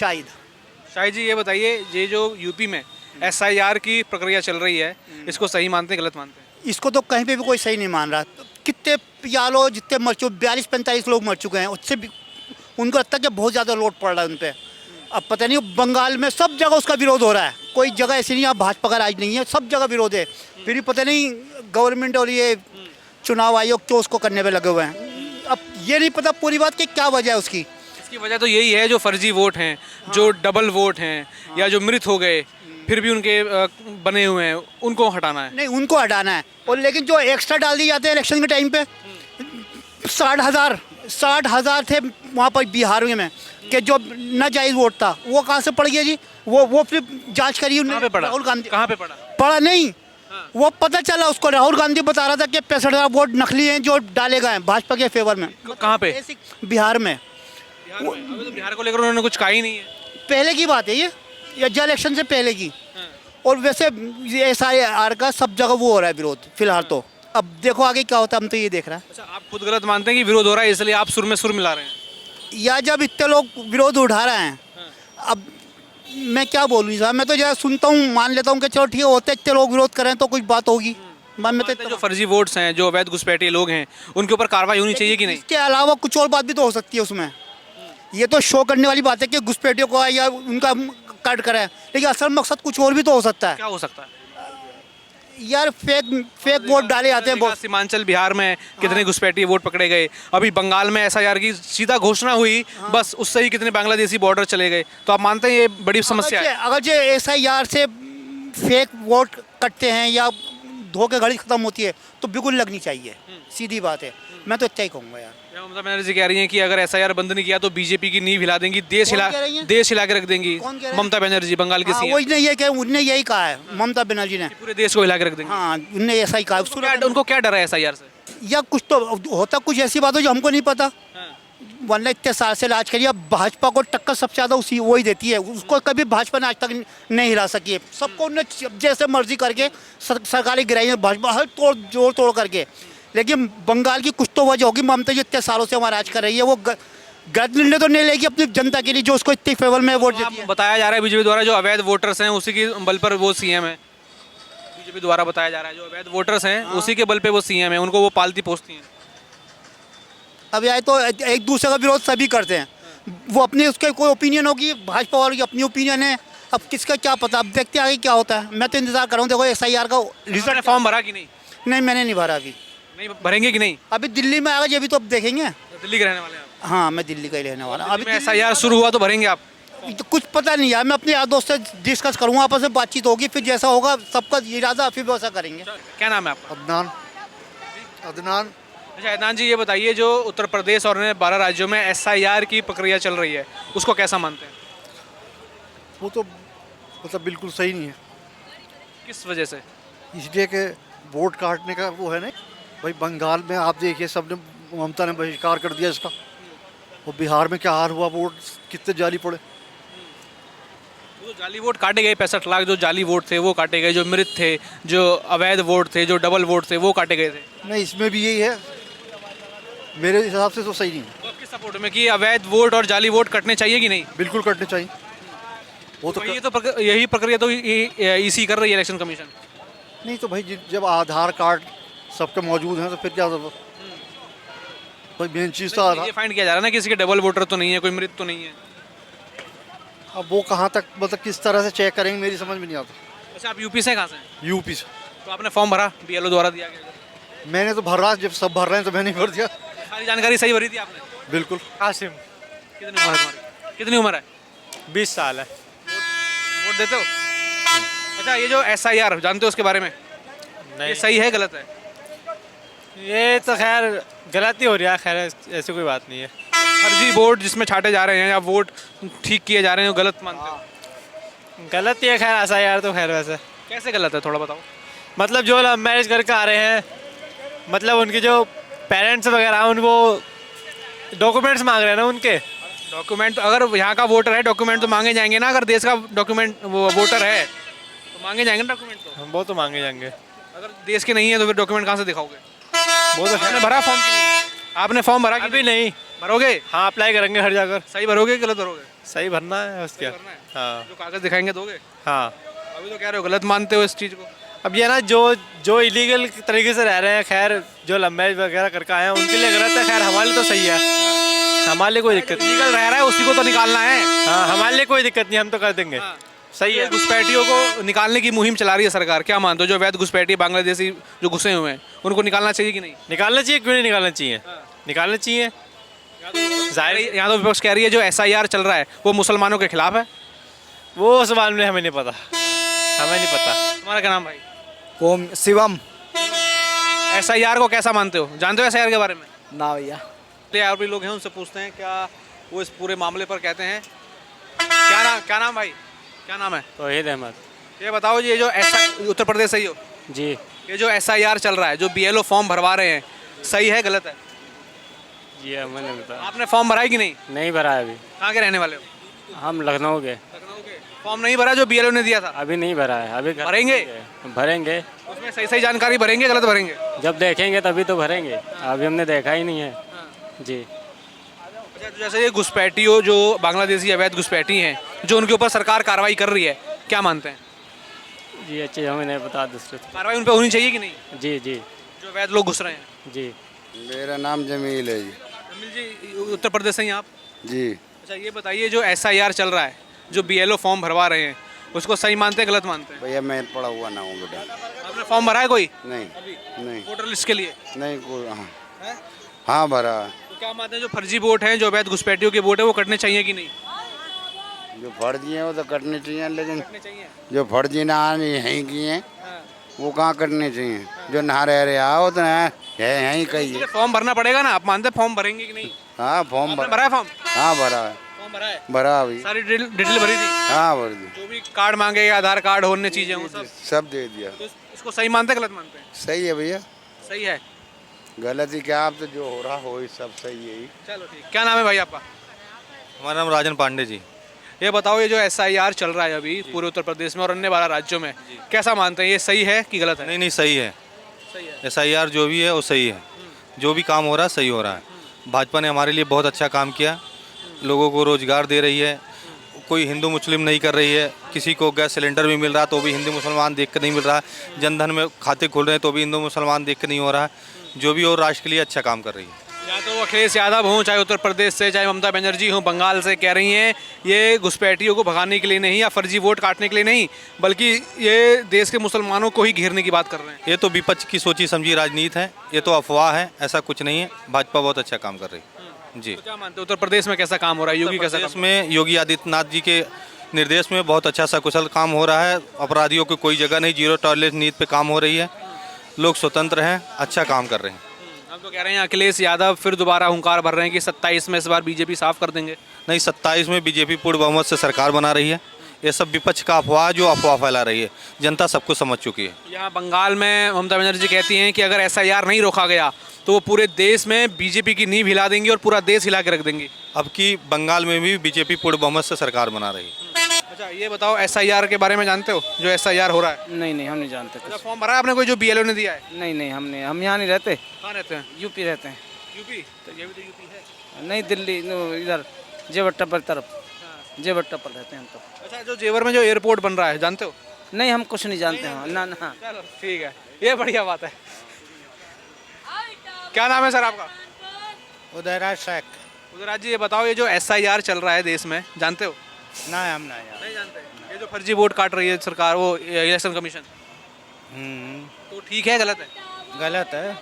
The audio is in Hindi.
शाहिद। शाहिद जी ये बताइए, ये जो यूपी में SIR की प्रक्रिया चल रही है, इसको सही मानते हैं गलत मानते हैं? इसको तो कहीं पे भी कोई सही नहीं मान रहा। कितने यालो जितने मर चुके 42-45 लोग मर चुके हैं, उससे भी उनको लगता है कि बहुत ज़्यादा लोड पड़ रहा है उन पर। अब पता नहीं बंगाल में सब जगह उसका विरोध हो रहा है, कोई जगह ऐसी नहीं है भाजपा का राज नहीं है, सब जगह विरोध है। फिर भी पता नहीं गवर्नमेंट और ये चुनाव आयोग क्यों उसको करने पे लगे हुए हैं। अब ये नहीं पता पूरी बात की क्या वजह है उसकी। इसकी वजह तो यही है, जो फर्जी वोट हैं, जो डबल वोट हैं, या जो मृत हो गए फिर भी उनके बने हुए हैं, उनको हटाना है। नहीं, उनको हटाना है। और लेकिन जो एक्स्ट्रा डाल दिए जाते हैं इलेक्शन के टाइम पे, 60,000 थे वहाँ पर बिहार में कि जो नाजायज़ वोट था, वो कहाँ से पड़ गया जी? वो फिर जांच करी उन्होंने। राहुल गांधी कहाँ पे पड़ा? पड़ा नहीं, वो पता चला उसको। राहुल गांधी बता रहा था कि 65,000 वोट नकली हैं जो डाले गए हैं भाजपा के फेवर में। कहाँ पे? बिहार में। अभी तो बिहार को लेकर उन्होंने कुछ कहा ही नहीं है। पहले की बात है ये जो इलेक्शन से पहले की। और वैसे SIR का सब जगह वो हो रहा है विरोध फिलहाल तो। अब देखो आगे क्या होता है, हम तो ये देख रहे हैं। अच्छा, आप खुद गलत मानते हैं कि विरोध हो रहा है, इसलिए आप सुर में सुर मिला रहे हैं? या जब इतने लोग विरोध उठा रहे हैं, अब मैं क्या बोलूँ साहब, मैं तो जरा सुनता हूँ, मान लेता हूँ कि चलो ठीक है, होते इतने लोग विरोध करें तो कुछ बात होगी। मैं तो जो फर्जी वोट्स हैं, जो अवैध घुसपैठिए लोग हैं, उनके ऊपर कार्रवाई होनी चाहिए कि नहीं? इसके अलावा कुछ और बात भी तो हो सकती है उसमें। ये तो शो करने वाली बात है कि घुसपैठियों को या उनका कट करें, लेकिन असल मकसद कुछ और भी तो हो सकता है। क्या हो सकता है यार? फेक वोट डाले जाते हैं बहुत। सीमांचल बिहार में कितने घुसपैठिए वोट पकड़े गए, अभी बंगाल में SIR की सीधा घोषणा हुई, बस उससे ही कितने बांग्लादेशी बॉर्डर चले गए। तो आप मानते हैं ये बड़ी समस्या है? अगर जो SIR से फेक वोट कटते हैं या धोखाधड़ी खत्म होती है तो बिल्कुल लगनी चाहिए, सीधी बात है। मैं तो अच्छा ही कहूँगा यार। ममता बनर्जी कह रही हैं कि अगर SIR बंद नहीं किया तो बीजेपी की नींव हिला देंगी, देश हिला के रख देंगी। ममता बनर्जी बंगाल की सीएम। वही ये उनने यही कहा है, ममता बनर्जी ने, पूरे देश को हिला के रख देंगे। हाँ, उनने ऐसा ही कहा। उनको क्या डर है SIR से? या कुछ तो होता, कुछ ऐसी बात हो जो हमको नहीं पता। वरना इतने साल से राज करिए, अब भाजपा को टक्कर सबसे ज़्यादा वही देती है। उसको कभी भाजपा ने आज तक नहीं हिला सकी है। सबको उन्होंने जैसे मर्जी करके सरकारें गिराई है, भाजपा हर जोड़ तोड़ करके। लेकिन बंगाल की कुछ तो वजह होगी। ममता जी इतने सालों से हमारा राज कर रही है, वो गलत निर्णय तो नहीं लेगी अपनी जनता के लिए जो उसको इतने फेवर में वोट देती है। बताया जा रहा है बीजेपी द्वारा जो अवैध वोटर्स हैं उसी की बल पर वो सीएम है। बीजेपी द्वारा बताया जा रहा है जो अवैध वोटर्स हैं उसी के बल पे वो सीएम है, उनको वो पालती पोसती हैं। अब यार तो एक दूसरे का विरोध सभी करते हैं, वो अपनी उसके कोई ओपिनियन होगी, भाजपा वालों की अपनी ओपिनियन है। अब किसका क्या पता, अब देखते हैं आगे क्या होता है। मैं तो इंतजार कर रहा हूँ, देखो SIR का रिजल्ट। फॉर्म भरा कि नहीं? नहीं, मैंने नहीं भरा अभी। नहीं भरेंगे कि नहीं? अभी दिल्ली में आएगा, ये भी तो अब देखेंगे। दिल्ली के रहने वाले हैं आप? हाँ, मैं दिल्ली का ही रहने वाला। अभी SIR शुरू हुआ तो भरेंगे आप? तो कुछ पता नहीं यार, मैं अपने यार दोस्त से डिस्कस करूँगा, आपस में बातचीत होगी, फिर जैसा होगा सबका इरादा फिर वैसा करेंगे। क्या नाम है आपका? अदनान। अच्छा अदनान जी, ये बताइए जो उत्तर प्रदेश और 12 राज्यों में SIR की प्रक्रिया चल रही है उसको कैसा मानते हैं? वो तो मतलब बिल्कुल सही नहीं है। किस वजह से? इसलिए कि वोट काटने का वो है नहीं भाई। बंगाल में आप देखिए, सबने ममता ने बहिष्कार कर दिया इसका। और बिहार में क्या हाल हुआ, वोट कितने जाली पड़े। जो जाली वोट काटे गए, 65 लाख जो जाली वोट थे वो काटे गए, जो मृत थे, जो अवैध वोट थे, जो डबल वोट थे वो काटे गए थे। नहीं, इसमें भी यही है, मेरे हिसाब से तो सही नहीं है। तो आपके सपोर्ट में कि अवैध वोट और जाली वोट कटने चाहिए कि नहीं? बिल्कुल कटने चाहिए। वो तो यही प्रक्रिया तो EC कर रही है, इलेक्शन कमीशन। नहीं तो भाई जब आधार कार्ड सबके मौजूद हैं तो फिर क्या जरूरत भाई। मेन चीज़ तो आधार। ये फाइंड किया जा रहा है ना, किसी के डबल वोटर तो नहीं है, कोई मृत तो नहीं है। अब वो कहाँ तक मतलब किस तरह से चेक करेंगे, मेरी समझ में नहीं आता। अच्छा, आप यूपी से कहाँ से हैं? यूपी से। तो आपने फॉर्म भरा, BLO द्वारा दिया गया? मैंने तो भर रहा, जब सब भर रहे हैं तो मैंने भर दिया। सारी जानकारी सही भरी थी आपने? बिल्कुल। कासिम। कितनी उम्र है? 20 साल है। वोट देते हो? अच्छा, ये जो SIR जानते हो उसके बारे में? ये सही है गलत है? ये तो खैर गलत ही हो रहा है, खैर ऐसी कोई बात नहीं है। फर्जी वोट जिसमें छाटे जा रहे हैं या वोट ठीक किए जा रहे हैं, गलत मानते हो? गलत ही है खैर SIR तो। खैर वैसे कैसे गलत है, थोड़ा बताओ। मतलब जो लव मैरिज करके आ रहे हैं, मतलब उनके जो पेरेंट्स वगैरह उनको डॉक्यूमेंट्स मांग रहे हैं ना उनके। डॉक्यूमेंट अगर यहाँ का वोटर है, डॉक्यूमेंट तो मांगे जाएंगे ना। अगर देश का डॉक्यूमेंट वो वोटर है तो मांगे जाएंगे डॉक्यूमेंट तो। वो तो मांगे जाएंगे। अगर देश के नहीं है तो फिर डॉक्यूमेंट कहाँ से दिखाओगे? वो तो आपने भरा फॉर्म? आपने फॉर्म भरा कि अभी नहीं भरोगे? हाँ, अप्लाई करेंगे हर जाकर। सही भरोगे कि गलत भरोगे? सही भरना है उसके। करना है? हाँ जो कागज दिखाएंगे दोगे? हाँ। अभी तो कह रहे हो गलत मानते हो इस चीज को। अब ये ना जो इलीगल तरीके से रह रहे हैं, खैर जो लव मैरिज वगैरह करके आए हैं उनके लिए गलत है, खैर हमारे लिए तो सही है, हमारे लिए कोई दिक्कत नहीं। लीगल रह रहा है उसी को तो निकालना है। हाँ हमारे लिए कोई दिक्कत नहीं, हम तो कर देंगे। हाँ। सही है। घुसपैठियों को निकालने की मुहिम चला रही है सरकार, क्या मानते हो? जो अवैध घुसपैठी बांग्लादेशी जो घुसे हुए हैं उनको निकालना चाहिए कि नहीं? निकालना चाहिए, क्यों नहीं निकालना चाहिए, निकालना चाहिए। जाहिर है, यहाँ तो विपक्ष कह रही है जो SIR चल रहा है वो मुसलमानों के खिलाफ है। वो उस बारे में हमें नहीं पता, हमें नहीं पता। तुम्हारा क्या नाम भाई? ओम शिवम। SIR को कैसा मानते हो? जानते हो SIR के बारे में? ना भैया। तो और भी लोग हैं, उनसे पूछते हैं क्या वो इस पूरे मामले पर कहते हैं। क्या नाम भाई, क्या नाम है? तौहीद अहमद। ये बताओ ये जो उत्तर प्रदेश सही हो, जी। ये जो SIR चल रहा है, जो BLO फॉर्म भरवा रहे हैं, सही है गलत है? जी हमें नहीं पता। आपने फॉर्म भरा है कि नहीं? नहीं भरा है अभी। कहाँ के रहने वाले हो? हम लखनऊ के। लखनऊ के। फॉर्म नहीं भरा जो BLO ने दिया था? अभी नहीं भरा है, अभी भरेंगे? भरेंगे। उसमें सही सही जानकारी भरेंगे गलत भरेंगे? जब देखेंगे तभी तो भरेंगे, अभी हमने देखा ही नहीं है। जी। अच्छा, तो जैसे ये घुसपैठियों जो बांग्लादेशी अवैध घुसपैठी हैं जो उनके ऊपर सरकार कार्रवाई कर रही है, क्या मानते हैं? जी अच्छे हमें नहीं पता दूसरे। कार्रवाई उन पर होनी चाहिए कि नहीं, जी जी जो अवैध लोग घुस रहे हैं? जी। मेरा नाम जमील है जी। अमिल जी, उत्तर प्रदेश से ही आप? जी। अच्छा, ये बताइए जो SIR चल रहा है, जो BLO फॉर्म भरवा रहे हैं, उसको सही मानते हैं गलत मानते हैं? भैया मैं पढ़ा हुआ ना हूँ बेटा। आपने फॉर्म भरा है कोई नहीं नहीं वोटर लिस्ट के लिए? नहीं कोई। हाँ हाँ भरा। तो क्या मानते हैं जो फर्जी वोट हैं, जो अवैध घुसपैठियों के वोट है, वो कटने चाहिए कि नहीं? जो फर्जी हैं वो तो कटने चाहिए, लेकिन कटने चाहिए। जो फर्जी ना यहीं की हैं हाँ। वो कहाँ कटने चाहिए। जो नहा रहे आओ तो है यहीं कहीं है। फॉर्म भरना पड़ेगा ना, आप मानते हैं फॉर्म भरेंगे कि नहीं? हाँ फॉर्म आपने भरा है फॉर्म? हाँ भरा है। फॉर्म भरा है? भरा अभी। सारी डिटेल भरी थी? हाँ भर दी। जो भी कार्ड मांगे, आधार कार्ड, होने चीजें वो सब दे दिया। तो इसको सही मानते हैं गलत मानते हैं? सही है भैया। सही है। गलत ही क्या, आप तो जो हो रहा हो ही सब सही है ही। चलो ठीक। क्या नाम है भाई आपका? हमारा नाम राजन पांडे जी। ये बताओ ये जो SIR चल रहा है अभी पूरे उत्तर प्रदेश में और अन्य 12 राज्यों में, कैसा मानते हैं, ये सही है कि गलत है? नहीं नहीं सही है, सही है। SIR जो भी है वो सही है, जो भी काम हो रहा है सही हो रहा है। भाजपा ने हमारे लिए बहुत अच्छा काम किया, लोगों को रोजगार दे रही है, कोई हिंदू मुस्लिम नहीं कर रही है। किसी को गैस सिलेंडर भी मिल रहा है तो भी हिंदू मुसलमान देख कर नहीं मिल रहा है। जनधन में खाते खोल रहे हैं तो भी हिंदू मुसलमान देख कर नहीं हो रहा है। जो भी हो राष्ट्र के लिए अच्छा काम कर रही है। या तो अखिलेश यादव हों, चाहे उत्तर प्रदेश से, चाहे ममता बनर्जी हों बंगाल से, कह रही हैं ये घुसपैठियों को भगाने के लिए नहीं या फर्जी वोट काटने के लिए नहीं, बल्कि ये देश के मुसलमानों को ही घेरने की बात कर रहे हैं। ये तो विपक्ष की सोची समझी राजनीति है, ये तो अफवाह है, ऐसा कुछ नहीं है। भाजपा बहुत अच्छा काम कर रही है जी। तो क्या मानते हो उत्तर प्रदेश में कैसा काम हो रहा है, योगी कैसा प्रदेश काम? में योगी आदित्यनाथ जी के निर्देश में बहुत अच्छा सकुशल काम हो रहा है। अपराधियों को कोई जगह नहीं, जीरो टॉलरेंस नीति पे काम हो रही है। लोग स्वतंत्र हैं, अच्छा काम कर रहे हैं। हम तो कह रहे हैं अखिलेश यादव फिर दोबारा हुंकार भर रहे हैं कि 27 में इस बार बीजेपी साफ कर देंगे। नहीं, 27 में बीजेपी पूर्ण बहुमत से सरकार बना रही है। ये सब विपक्ष का अफवाह जो अफवाह फैला रही है, जनता सब कुछ समझ चुकी है। यहाँ बंगाल में ममता बनर्जी कहती हैं कि अगर SIR नहीं रोका गया तो वो पूरे देश में बीजेपी की नींव हिला देंगी और पूरा देश हिला के रख देंगी। अब की बंगाल में भी बीजेपी पूर्ण बहुमत से सरकार बना रही है। अच्छा, ये बताओ SIR के बारे में जानते हो, जो SIR हो रहा है? नहीं हम नहीं जानते अच्छा, कुछ। फॉर्म भरा है आपने कोई जो BLO ने दिया है? नहीं हम यहाँ नहीं रहते, कहाँ रहते हैं? यूपी रहते हैं। यूपी? तो ये भी तो यूपी है। नहीं दिल्ली इधर जेवट्टा पर तरफ, जेवट्टा पर रहते हैं हम तो। अच्छा, जो जेवर में जो एयरपोर्ट बन रहा है जानते हो? नहीं हम कुछ नहीं जानते हैं ना ना। चलो ठीक है, ये बढ़िया बात है। क्या नाम है सर आपका? उदयराज शेख। उदयराज जी, ये बताओ ये जो SIR चल रहा है देश में, जानते हो? ना हम ना यार। नहीं जानते। ये जो फर्जी वोट काट रही है सरकार, वो इलेक्शन कमीशन, तो ठीक है गलत है? गलत है।